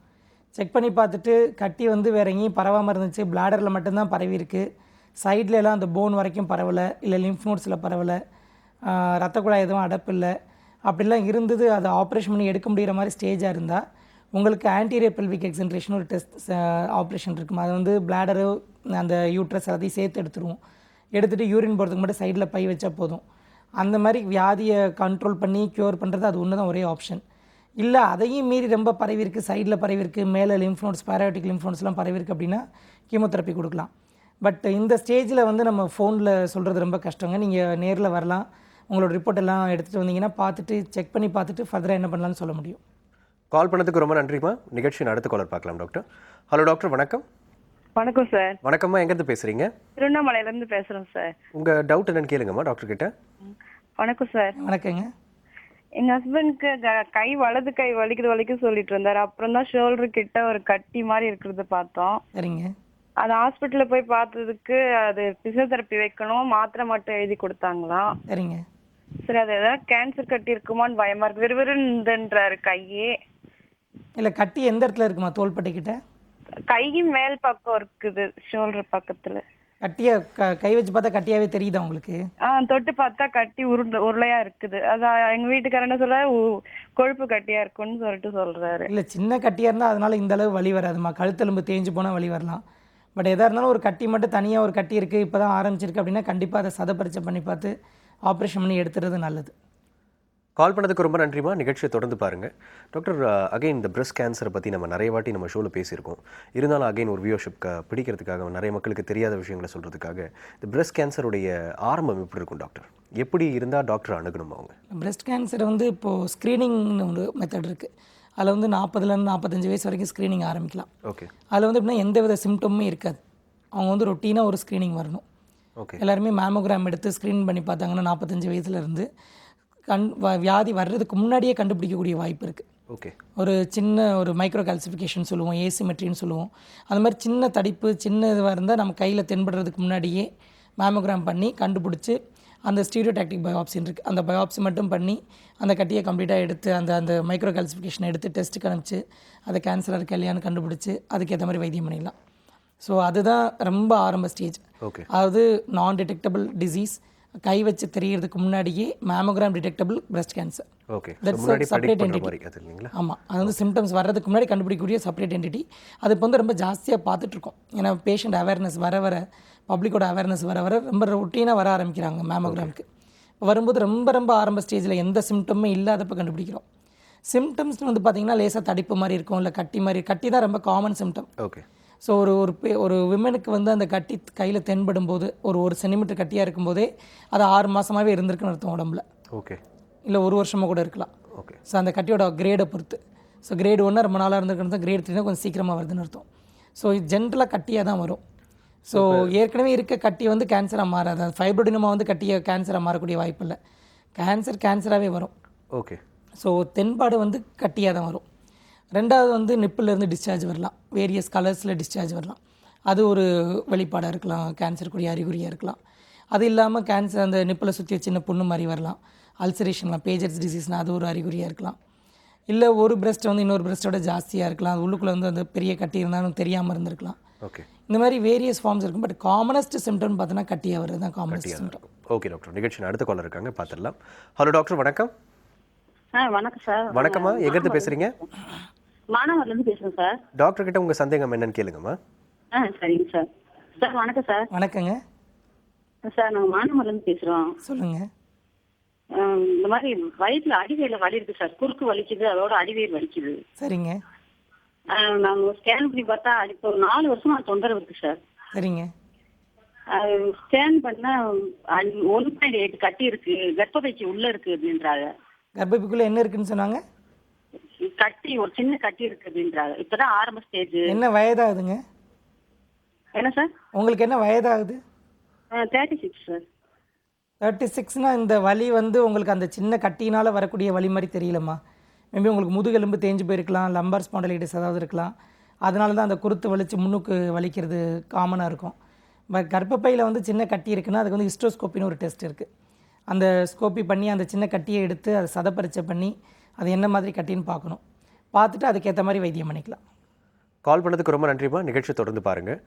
செக் பண்ணி பார்த்துட்டு கட்டி வேறு எங்கேயும் பரவாமல் இருந்துச்சு, பிளாடரில் மட்டும்தான் பரவி இருக்குது, சைடில் எல்லாம் அந்த போன் வரைக்கும் பரவலை, இல்லை லிம்ஃப் நோட்ஸில் பரவலை, ரத்த குழாய் எதுவும் அடப்பு இல்லை, அப்படிலாம் இருந்தது, அதை ஆப்ரேஷன் பண்ணி எடுக்க முடிகிற மாதிரி ஸ்டேஜாக இருந்தால் உங்களுக்கு ஆன்டீரியர் பெல்விக் எக்ஸென்ட்ரேஷன் ஒரு டெஸ்ட் ஆப்ரேஷன் இருக்கும். அது பிளாடரு அந்த யூட்ரஸ் எல்லாத்தையும் சேர்த்து எடுத்துருவோம். எடுத்துகிட்டு யூரின் போகிறதுக்கு மட்டும் சைடில் பை வச்சா போதும். அந்த மாதிரி வியாதியை கண்ட்ரோல் பண்ணி க்யூர் பண்ணுறது அது ஒன்று தான் ஒரே ஆப்ஷன். இல்லை அதையும் மீறி ரொம்ப பரவிருக்கு, சைடில் பரவிருக்கு, மேலே லிம்ஃப் நோட்ஸ், பேராட்டிக் லிம்ஃப் நோட்ஸ்லாம் பரவிருக்கு அப்படின்னா கீமோதெரப்பி கொடுக்கலாம். பட் இந்த ஸ்டேஜில் நம்ம ஃபோனில் சொல்கிறது ரொம்ப கஷ்டங்க. நீங்கள் நேரில் வரலாம், உங்களோட ரிப்போர்ட் எல்லாம் எடுத்துகிட்டு வந்தீங்கன்னா பார்த்துட்டு செக் பண்ணி பார்த்துட்டு ஃபர்தராக என்ன பண்ணலான்னு சொல்ல முடியும். கால் பண்ணதுக்கு ரொம்ப நன்றிம்மா. நிகழ்ச்சியின் அடுத்த காலர் பார்க்கலாம் டாக்டர். ஹலோ டாக்டர், வணக்கம். வணக்கம் சார். வணக்கம்மா, எங்கேருந்து பேசுகிறீங்க? திருவண்ணாமலையிலேருந்து பேசுகிறோம் சார். உங்கள் டவுட் என்னன்னு கேளுங்கம்மா டாக்டர் கிட்ட. வணக்கம் சார். வணக்கங்க. எங்கள் ஹஸ்பண்டுக்கு கை வலது கை வலிக்குது சொல்லிட்டு இருந்தார். அப்புறம் தான் ஷோல்டர் கிட்ட ஒரு கட்டி மாதிரி இருக்கிறத பார்த்தோம். சரிங்க. அது ஹாஸ்பிட்டலில் போய் பார்த்ததுக்கு அது பிசியோதெரப்பி வைக்கணும், மாத்திரை மட்டும் எழுதி கொடுத்தாங்களாம். சரிங்க. சரி, அது ஏதாவது கேன்சர் கட்டி இருக்குமான்னு பயமா இருக்கு, விறுவிறுன்றாரு கையே. இல்லை, கட்டி எந்த இடத்துல இருக்குமா? தோள்பட்டைக்கிட்ட? கையும் மேல் பக்கம் இருக்குது, ஷோல்டர் பக்கத்துல. கட்டியா கை வச்சு பார்த்தா கட்டியாவே தெரியுதா உங்களுக்கு? தொட்டு பார்த்தா கட்டி உருளையா இருக்குது. அதான் எங்க வீட்டுக்காரர் என்ன சொல்றாரு, கொழுப்பு கட்டியா இருக்குன்னு சொல்லிட்டு சொல்றாரு. இல்லை, சின்ன கட்டியாக இருந்தால் அதனால இந்த அளவு வலி வராதுமா. கழுத்தெலும்பு தேஞ்சு போனால் வலி வரலாம். பட் எதாக இருந்தாலும் ஒரு கட்டி மட்டும் தனியாக ஒரு கட்டி இருக்குது, இப்போ தான் ஆரம்பிச்சிருக்கு அப்படின்னா கண்டிப்பாக அதை சத பரிச்சை பண்ணி பார்த்து ஆப்ரேஷன் பண்ணி எடுத்துறது நல்லது. கால் பண்ணதுக்கு ரொம்ப நன்றிமா. நிகழ்ச்சியை தொடர்ந்து பாருங்கள் டாக்டர். அகைன் இந்த பிரஸ்ட் கேன்சரை பற்றி நம்ம நிறைய வாட்டி நம்ம ஷோவில் பேசியிருக்கோம். இருந்தாலும் அகைன் ஒரு வியூவர்ஷிப் பிடிக்கிறதுக்காக, நிறைய மக்களுக்கு தெரியாத விஷயங்களை சொல்கிறதுக்காக, இந்த பிரஸ்ட் கேன்சருடைய ஆரம்பம் எப்படி இருக்கும் டாக்டர்? எப்படி இருந்தால் டாக்டர் அணுகணும் அவங்க? பிரஸ்ட் கேன்சர் இப்போது ஸ்க்ரீனிங்னு ஒரு மெத்தட் இருக்குது. அதில் 40லேருந்து 45 வயசு வரைக்கும் ஸ்க்ரீனிங் ஆரம்பிக்கலாம். ஓகே. அதில் எப்படின்னா எந்த வித சிம்டமுமே இருக்காது. அவங்க ரொட்டீனாக ஒரு ஸ்க்ரீனிங் வரணும். ஓகே. எல்லாருமே மேமோகிராம் எடுத்து ஸ்க்ரீன் பண்ணி பார்த்தாங்கன்னா 45 வயசுலேருந்து வியாதி வர்றதுக்கு முன்னாடியே கண்டுபிடிக்கக்கூடிய வாய்ப்பு இருக்குது. ஓகே. ஒரு சின்ன ஒரு மைக்ரோ கால்சிஃபிகேஷன் சொல்லுவோம், ஏசிமெட்ரின்னு சொல்லுவோம். அந்த மாதிரி சின்ன தடிப்பு, சின்ன இதுவாக இருந்தால் நம்ம கையில் தென்படுறதுக்கு முன்னாடியே மேமோகிராம் பண்ணி கண்டுபிடிச்சி அந்த ஸ்டீரியோடாக்டிக் பயோப்சின்னு இருக்குது, அந்த பயோப்சி மட்டும் பண்ணி அந்த கட்டியை கம்ப்ளீட்டாக எடுத்து அந்த மைக்ரோ கால்சிஃபிகேஷனை எடுத்து டெஸ்ட்டுக்கு அனுப்பிச்சு அதை கேன்சராக இருக்கு இல்லையான்னு கண்டுபிடிச்சி அதுக்கேற்ற மாதிரி வைத்தியம் பண்ணிடலாம். ஸோ அதுதான் ரொம்ப ஆரம்ப ஸ்டேஜ். ஓகே. அதாவது நான் டிடெக்டபிள் டிசீஸ், கை வச்சு தெரியறதுக்கு முன்னாடியே mammogram deductible breast cancer. Okay. That's separate entity. ஆமாம், அது சிம்டம்ஸ் வர்றதுக்கு முன்னாடி கண்டுபிடிக்கக்கூடிய செப்பரேட் என்டிட்டி. அது இப்போ ரொம்ப ஜாஸ்தியாக பார்த்துட்ருக்கோம். ஏன்னா பேஷண்ட் அவேர்னஸ் வர பப்ளிக்கோட அவேர்னஸ் வர ரொம்ப ரொட்டீனாக வர ஆரம்பிக்கிறாங்க மேமோகிராமுக்கு. வரும்போது ரொம்ப ஆரம்ப ஸ்டேஜில் எந்த சிம்டமுமே இல்லாதப்போ கண்டுபிடிக்கிறோம். சிம்டம்ஸ் பார்த்திங்கன்னா லேசாக தடிப்பு மாதிரி இருக்கும், இல்லை கட்டி தான் ரொம்ப காமன் சிம்டம். ஓகே. ஸோ ஒரு விமனுக்கு அந்த கட்டி கையில் தென்படும் போது ஒரு சென்டிமீட்டர் கட்டியாக இருக்கும்போதே அது 6 மாதமாகவே இருந்திருக்குன்னு அர்த்தம் உடம்புல. ஓகே. இல்லை 1 வருஷமாக கூட இருக்கலாம். ஓகே. ஸோ அந்த கட்டியோட கிரேடை பொறுத்து. ஸோ கிரேட் 1 ரொம்ப நாளாக இருந்திருக்கிறது, கிரேட் 3 கொஞ்சம் சீக்கிரமாக வருதுன்னு அர்த்தம். ஸோ ஜென்ரலாக கட்டியாக தான் வரும். ஸோ ஏற்கனவே இருக்க கட்டி வந்து கேன்சராக மாறாது. அது ஃபைப்ரோடினமா வந்து கட்டியாக கேன்சராக மாறக்கூடிய வாய்ப்பு இல்லை. கேன்சராகவே வரும். ஓகே. ஸோ தென்பாடு வந்து கட்டியாக தான் வரும். ரெண்டாவது வந்து நிப்பிலேருந்து டிஸ்சார்ஜ் வரலாம், வேரியஸ் கலர்ஸில் டிஸ்சார்ஜ் வரலாம். அது ஒரு வெளிப்பாடாக இருக்கலாம், கேன்சருக்குரிய அறிகுறியாக இருக்கலாம். அது இல்லாமல் கேன்சர் அந்த நிப்பில் சுற்றி சின்ன புண்ணு மாதிரி வரலாம், அல்சரேஷன்லாம், பேஜர்ஸ் டிசீஸ்னால் அது ஒரு அறிகுறியாக இருக்கலாம். இல்லை ஒரு பிரஸ்ட் வந்து இன்னொரு பிரஸ்ட்டோட ஜாஸ்தியாக இருக்கலாம், அது உள்ளுக்குள்ளே வந்து அந்த பெரிய கட்டி இருந்தாலும் தெரியாமல் இருந்திருக்கலாம். ஓகே. இந்த மாதிரி வேரியஸ் ஃபார்ம்ஸ் இருக்கும். பட் காமனஸ்ட் சிம்டம்னு பார்த்தோன்னா கட்டியாக வர்றது தான் காமனஸ்ட் சிம்டம். ஓகே டாக்டர், நிகழ்ச்சியில் அடுத்த காலர் இருக்காங்க, பார்த்துடலாம். ஹலோ டாக்டர், வணக்கம். வணக்கம் சார். வணக்கம்மா, எங்கேருந்து பேசுகிறீங்க? மாணவர்லேருந்து பேசுகிறேன் சார். டாக்டர் கிட்ட உங்கள் சந்தேகம் என்னன்னு கேளுங்கம்மா. சரிங்க சார். சார் வணக்கம் சார். வணக்கங்க சார், நாங்கள் மாணவர்லேருந்து பேசுகிறோம். சொல்லுங்கள். இந்த மாதிரி வயிற்றுல அடிவேரில் வலி இருக்கு சார். குறுக்கு வலிக்குது, அதோட அடிவேர் வலிக்குது. சரிங்க. நாங்கள் ஸ்கேன் பண்ணி பார்த்தா இப்போ ஒரு 4 வருஷமா தொந்தரவு இருக்கு சார். சரிங்க. ஸ்கேன் பண்ணா 1.8 கட்டி இருக்கு, கர்ப்பப்பைக்கு உள்ள இருக்கு அப்படின்றாங்க. கர்ப்பப்பைக்குள்ளே என்ன இருக்குன்னு சொன்னாங்க? கட்டி, ஒரு சின்ன கட்டி இருக்கு அப்படின்றாங்க. இப்பதான் ஆரம்ப ஸ்டேஜ். என்ன வயதாகுதுங்க? என்ன சார்? உங்களுக்கு என்ன வயதாகுது? 36 சார். 36னா இந்த வலி வந்து உங்களுக்கு அந்த சின்ன கட்டினால் வரக்கூடிய வலி மாதிரி தெரியலம்மா. மேபி உங்களுக்கு முதுகெலும்பு தேஞ்சு போயிருக்கலாம், லம்பர் ஸ்பாண்டலைட்டிஸ் ஏதாவது இருக்கலாம். அதனால தான் அந்த குருத்து வலிச்சு முன்னுக்கு வலிக்கிறது காமனாக இருக்கும். பட் கர்ப்பப்பையில் வந்து சின்ன கட்டி இருக்குன்னா அதுக்கு வந்து ஹிஸ்டோஸ்கோப்பின்னு ஒரு டெஸ்ட் இருக்குது. அந்த ஸ்கோப்பி பண்ணி அந்த சின்ன கட்டியை எடுத்து அதை சதப்பரிச்சை பண்ணி அது என்ன மாதிரி கட்டின்னு பார்க்கணும். பார்த்துட்டு அதுக்கேற்ற மாதிரி வைத்தியம் பண்ணிக்கலாம். கால் பண்ணதுக்கு ரொம்ப நன்றிம்மா. நிகழ்ச்சி தொடர்ந்து பாருங்கள்.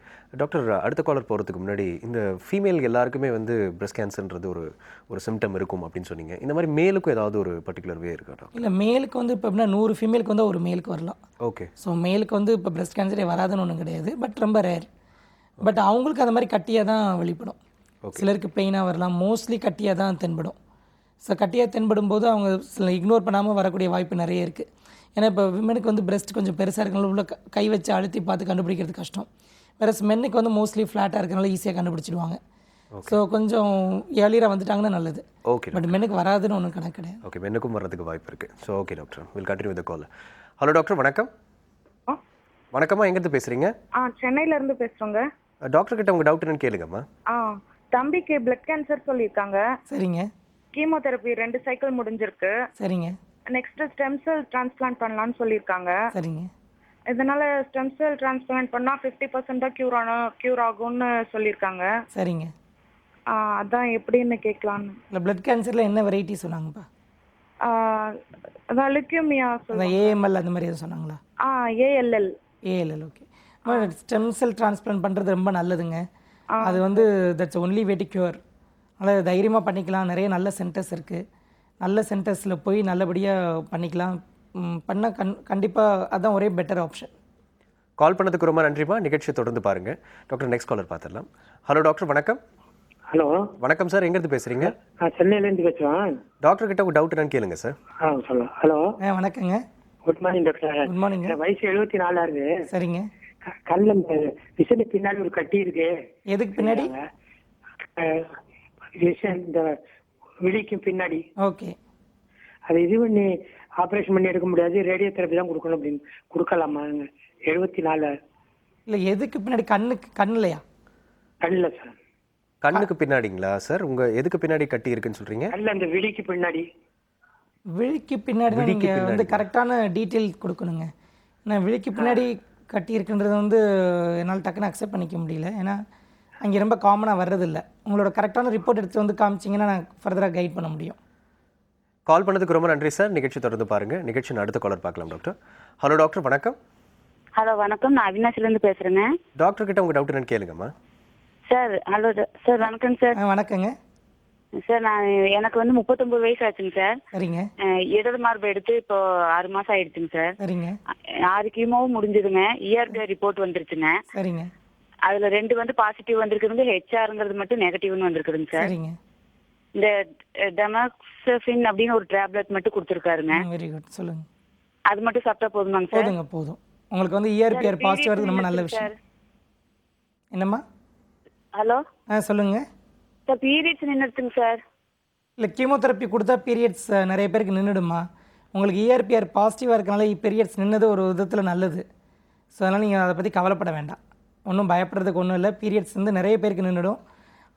டாக்டர், அடுத்த காலர் போகிறதுக்கு முன்னாடி இந்த ஃபீமேல் எல்லாருக்குமே வந்து பிரஸ்ட் கேன்சர்ன்றது ஒரு சிம்டம் இருக்கும் அப்படின்னு சொன்னீங்க. இந்த மாதிரி மேலுக்கும் ஏதாவது ஒரு பர்டிகுலர் வே இருக்கா டாக்டர்? இல்லை, மேலுக்கு வந்து இப்போ எப்படின்னா 100 ஃபீமேலுக்கு வந்து ஒரு மேலுக்கு வரலாம். ஓகே. ஸோ மேலுக்கு வந்து இப்போ பிரஸ்ட் கேன்சரே வராதுன்னு ஒன்றும் கிடையாது. பட் ரொம்ப ரேர். பட் அவங்களுக்கு அந்த மாதிரி கட்டியாக தான் வெளிப்படும். சிலருக்கு பெயினாக வரலாம், மோஸ்ட்லி கட்டியாக தான் தென்படும். ஸோ கட்டியாக தென்படும் போது அவங்க சில இக்னோர் பண்ணாமல் வரக்கூடிய வாய்ப்பு நிறைய இருக்குது. ஏன்னா இப்போ விமனுக்கு வந்து பிரஸ்ட் கொஞ்சம் பெருசாக இருக்கனால உள்ள கை வச்சு அழுத்தி பார்த்து கண்டுபிடிக்கிறது கஷ்டம். வேறு மென்னுக்கு வந்து மோஸ்ட்லி ஃப்ளாட்டாக இருக்கனால ஈஸியாக கண்டுபிடிச்சிடுவாங்க. ஸோ கொஞ்சம் ஏர்லியராக வந்துட்டாங்கன்னா நல்லது. ஓகே. பட் மென்னுக்கு வராதுன்னு ஒன்றும் கணக்கு கிடையாது. ஓகே, மென்னுக்கும் வர்றதுக்கு வாய்ப்பு இருக்குது. So okay doctor, will continue with call. Hello doctor, வணக்கம். வணக்கம்மா, எங்கேருந்து பேசுகிறீங்க? சென்னையிலேருந்து பேசுகிறோங்க. டாக்டர் கிட்ட உங்கள் டவுட் என்னன்னு கேளுங்கம்மா. தம்பிக்கு பிளட் கேன்சர் சொல்லியிருக்காங்க. சரிங்க. கீமோதெரப்பி 2 சைக்கிள் முடிஞ்சிருக்கு. சரிங்க. நெக்ஸ்ட் ஸ்டெம் செல் டிரான்ஸ்பிளான்ட் பண்ணலாம்னு சொல்லியிருக்காங்க. சரிங்க. இதனால ஸ்டெம் செல் டிரான்ஸ்பிளான்ட் பண்ணா 50% தான் கியூர் ஆகும்னு சொல்லியிருக்காங்க. சரிங்க. அதான் எப்படின்னு கேட்கலான்னு. இல்லை, பிளட் கேன்சரில் என்ன வெரைட்டி சொன்னாங்கப்பா? அதான் லுக்கியமியா அதான் ஏஎம்எல் அந்த மாதிரி எதுவும் சொன்னாங்களா? ALL. ALL. Okay. Stem cell transplant பண்ணுறது ரொம்ப நல்லதுங்க. அது வந்து that's only way to cure. அதனால் தைரியமாக பண்ணிக்கலாம். நிறைய நல்ல சென்டர்ஸ் இருக்குது. நல்ல சென்டர்ஸில் போய் நல்லபடியாக பண்ணிக்கலாம். பண்ண கண்டிப்பாக அதுதான் ஒரே பெட்டர் ஆப்ஷன். கால் பண்ணதுக்கு ரொம்ப நன்றிம்மா. நிகழ்ச்சியை தொடர்ந்து பாருங்கள். டாக்டர், நெக்ஸ்ட் காலர் பார்த்துடலாம். ஹலோ டாக்டர், வணக்கம். ஹலோ. வணக்கம் சார், எங்கேருந்து பேசுகிறீங்க? சென்னையிலேருந்து பேசுகிறேன். டாக்டர் கிட்ட உங்கள் டவுட் என்னன்னு கேளுங்க சார். சொல்லலாம். ஹலோ. வணக்கங்க. Good morning doctor. Good morning. வயசு 74 ஆகுது. சரிங்க. கண்ணில் விசனு பின்னாடி ஒரு கட்டி இருக்கு. எதுக்கு பின்னாடி? இந்த விழிக்கும் பின்னாடி. ஓகே. அதை இது பண்ணி ஆப்ரேஷன் பண்ணி எடுக்க முடியாது, ரேடியோ தெரப்பி தான் கொடுக்கணும் அப்படின்னு கொடுக்கலாமா? 74. இல்லை, எதுக்கு பின்னாடி? கண்ணுலையா? கண்ணில் சார். கண்ணுக்கு பின்னாடிங்களா சார்? உங்கள் எதுக்கு பின்னாடி கட்டி இருக்குன்னு சொல்கிறீங்க? கண்ணில் அந்த விழிக்கு பின்னாடி. விழிக்கு பின்னாடி தான் நீங்கள் வந்து கரெக்டான டீட்டெயில் கொடுக்கணுங்க. ஏன்னா விழிக்கு பின்னாடி கட்டி இருக்குன்றது வந்து என்னால் டக்குன்னு அக்செப்ட் பண்ணிக்க முடியல. ஏன்னா அங்கே ரொம்ப காமனாக வர்றதில்லை. உங்களோட கரெக்டான ரிப்போர்ட் எடுத்து வந்து காமிச்சிங்கன்னா நான் ஃபர்தராக கைட் பண்ண முடியும். கால் பண்ணதுக்கு ரொம்ப நன்றி சார். நிகழ்ச்சி தொடர்ந்து பாருங்கள். நிகழ்ச்சியின் அடுத்த காலர் பார்க்கலாம் டாக்டர். ஹலோ டாக்டர், வணக்கம். ஹலோ வணக்கம், நான் அவினாசிலேருந்து பேசுகிறேங்க. டாக்டர் கிட்ட உங்கள் டவுட் என்னன்னு கேளுங்கம்மா. Sir hello sir. வணக்கம் சார். வணக்கங்க சார். எனக்கு வந்து 39 வயசு ஆச்சுங்க சார். சரிங்க. இடது மார்பு எடுத்து இப்போ 6 மாசம் ஆயிடுச்சுங்க சார். சரிங்க. 6 கீமோவும் முடிஞ்சதுங்க. இஆர்பி ரிப்போர்ட் வந்துருச்சுங்க. சரிங்க. அதுல 2 வந்து பாசிட்டிவ் வந்திருக்குதுங்க, ஹெச்ஆர்ங்கிறது மட்டும் நெகட்டிவ்னு வந்திருக்குதுங்க சார். சரிங்க. இந்த டெமாக்சஃபின் அப்படின்னு ஒரு டேப்லெட் மட்டும் கொடுத்துருக்காருங்க. Very good. சொல்லுங்க. அது மட்டும் சாப்பிட்டா போதுமாங்க சார்? போதுங்க, போதும். உங்களுக்கு வந்து இஆர்பிஆர் பாசிட்டிவ் வரது ரொம்ப நல்ல விஷயம். என்னம்மா? ஹலோ. சொல்லுங்க சார். பீரியட்ஸ் நின்றுச்சுங்க சார். இல்லை, கீமோதெரப்பி கொடுத்தா பீரியட்ஸ் நிறைய பேருக்கு நின்றுடுமா. உங்களுக்கு இஆர்பிஆர் பாசிட்டிவாக இருக்கனால பீரியட்ஸ் நின்னது ஒரு விதத்தில் நல்லது. ஸோ அதனால் நீங்கள் அதை பற்றி கவலைப்பட வேண்டாம். ஒன்றும் பயப்படுறதுக்கு ஒன்றும் இல்லை. பீரியட்ஸ் வந்து நிறைய பேருக்கு நின்றுடும்.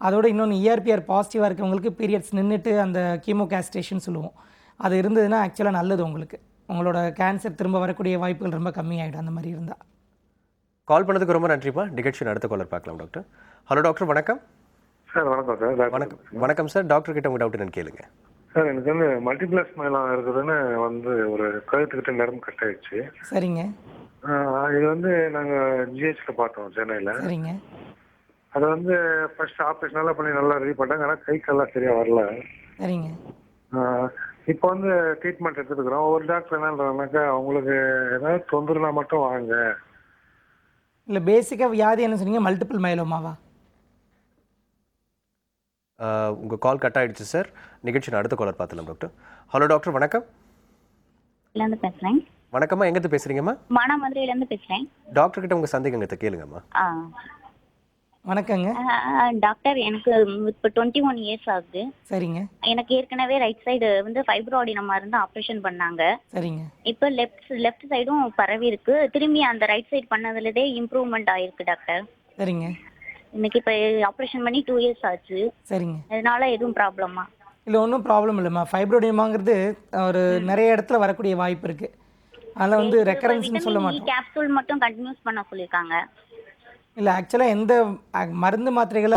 அதோட இன்னொன்று ERPR பாசிட்டிவாக இருக்கவங்களுக்கு பீரியட்ஸ் நின்றுட்டு அந்த கீமோ கேஸ்ட்ரேஷன் சொல்லுவோம், அது இருந்ததுன்னா ஆக்சுவலாக நல்லது உங்களுக்கு. உங்களோட கேன்சர் திரும்ப வரக்கூடிய வாய்ப்புகள் ரொம்ப கம்மியாயிடும் அந்த மாதிரி இருந்தால். கால் பண்ணதுக்கு ரொம்ப நன்றிப்பா. நிகழ்ச்சியின் அடுத்த காலர் பார்க்கலாம் டாக்டர். ஹலோ டாக்டர், வணக்கம். சார் வணக்கம் சார். வணக்கம் வணக்கம் சார். டாக்டர் கிட்ட உங்கள் டவுட் என்னன்னு கேளுங்க. சார் எனக்கு வந்து மல்டிப்ளஸ் மைலம் இருக்குதுன்னு வந்து ஒரு கழுத்துக்கிட்ட நரம்பு கட் ஆயிடுச்சு. சரிங்க. இது வந்து நாங்கள் GHல பார்த்தோம் சென்னையில். சரிங்க. அதை வந்து ஃபர்ஸ்ட் ஆப்ரேஷன் எல்லாம் பண்ணி நல்லா ரெடி பண்ணாங்க, ஆனால் கை கால்லாம் சரியாக வரல. சரிங்க. இப்போ வந்து ட்ரீட்மெண்ட் எடுத்துக்கிறோம். ஒரு டாக்டர் என்னன்றாங்கனாக்கா அவங்களுக்கு ஏதாவது தொந்தரவுனா மட்டும் வாங்க. இல்லை பேசிக்காக வியாதி என்ன சொன்னீங்க? மல்டிபிள் மைலோமாவா? உங்கள் கால் கட் ஆகிடுச்சு சார். நிகழ்ச்சியின் அடுத்த காலர் பார்த்துலாம் டாக்டர். ஹலோ டாக்டர், வணக்கம். இருந்து பேசுறேன். வணக்கம்மா, எங்கேருந்து பேசுகிறீங்கம்மா? மானாமதுரையில இருந்து பேசுறேன். டாக்டர் கிட்ட உங்கள் சந்தேகத்தை கேளுங்கம்மா. வணக்கங்க. டாக்டர், எனக்கு இப்போ 21 இயர்ஸ் ஆகுது. சரிங்க. எனக்கு ஏற்கனவே ரைட் சைடு வந்து ஃபைப்ராய்டினமா இருந்து ஆப்ரேஷன் பண்ணாங்க. சரிங்க. இப்போ லெஃப்ட் சைடும் பரவி இருக்கு. திரும்பி அந்த ரைட் சைடு பண்ணதுலதே இம்ப்ரூவ்மெண்ட் ஆயிருக்கு டாக்டர். சரிங்க. எனக்கு இப்போ ஆப்ரேஷன் பண்ணி 2 இயர்ஸ் ஆச்சு. சரிங்க. அதனால எதுவும் ப்ராப்ளமா? இல்லை, ஒன்றும் ப்ராப்ளம் இல்லைம்மா. ஃபைப்ரோடியமாங்கிறது ஒரு நிறைய இடத்துல வரக்கூடிய வாய்ப்பு இருக்குது. அதில் வந்து ரெக்கரன்ஸ்னு சொல்ல மாட்டோம். கேப்சூல் மட்டும் கண்டினியூஸ் பண்ண சொல்லியிருக்காங்க. இல்லை, ஆக்சுவலாக எந்த மருந்து மாத்திரைகளை